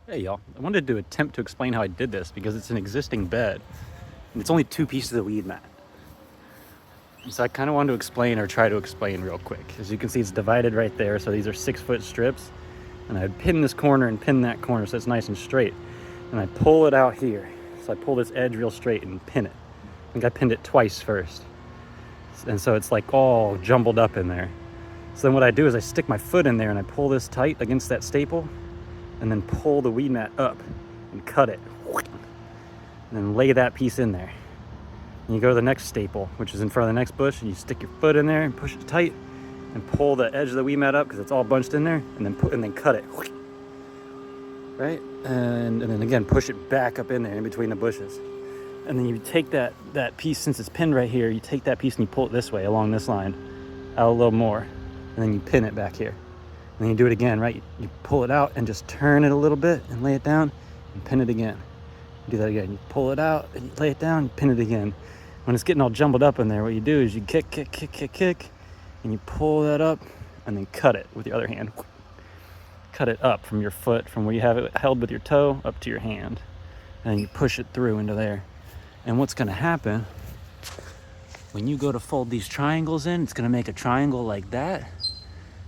Hey y'all, I wanted to attempt to explain how I did this because it's an existing bed and it's only 2 pieces of weed mat. So I kind of wanted to explain or try to explain real quick. As you can see, it's divided right there. So these are 6-foot strips and I'd pin this corner and pin that corner so it's nice and straight. And I pull it out here. So I pull this edge real straight and pin it. I think I pinned it twice first. And so it's like all jumbled up in there. So then what I do is I stick my foot in there and I pull this tight against that staple and then pull the weed mat up and cut it. And then lay that piece in there. And you go to the next staple, which is in front of the next bush, and you stick your foot in there and push it tight and pull the edge of the weed mat up because it's all bunched in there, and then cut it. Right? And then again, push it back up in there in between the bushes. And then you take that piece, since it's pinned right here, you take that piece and you pull it this way along this line, out a little more, and then you pin it back here. And then you do it again, right? You pull it out and just turn it a little bit and lay it down and pin it again. You do that again. You pull it out and you lay it down and pin it again. When it's getting all jumbled up in there, what you do is you kick, and you pull that up and then cut it with your other hand. Cut it up from your foot, from where you have it held with your toe, up to your hand. And then you push it through into there. And what's gonna happen, when you go to fold these triangles in, it's gonna make a triangle like that.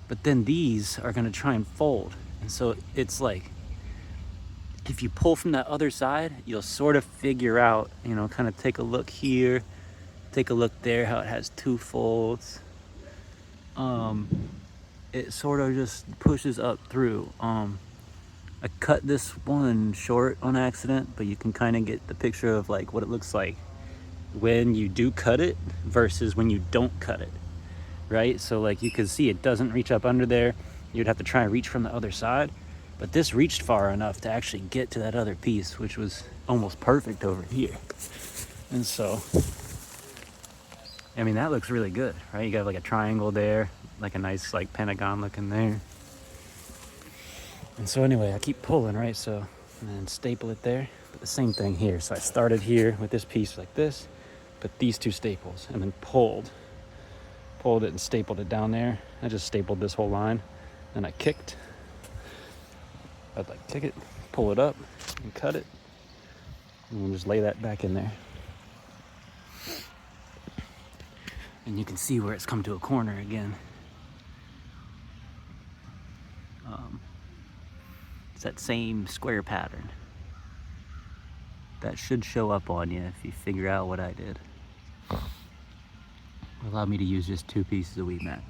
But then these are gonna try and fold. And so it's like, if you pull from that other side, you'll sort of figure out, kind of take a look here, take a look there, how it has 2 folds. It sort of just pushes up through. I cut this one short on accident, but you can kind of get the picture of like what it looks like when you do cut it versus when you don't cut it. Right? So like you can see it doesn't reach up under there. You'd have to try and reach from the other side. But this reached far enough to actually get to that other piece, which was almost perfect over here. And so, I mean, that looks really good, right? You got like a triangle there, like a nice like pentagon looking there. And so anyway, I keep pulling, right? So, and then staple it there. But the same thing here. So I started here with this piece like this, put these 2 staples, and then pulled it and stapled it down there. I just stapled this whole line, and I kicked. I'd like kick it, pull it up, and cut it, and we'll just lay that back in there. And you can see where it's come to a corner again. It's that same square pattern. That should show up on you if you figure out what I did. Allow me to use just 2 pieces of weed mat.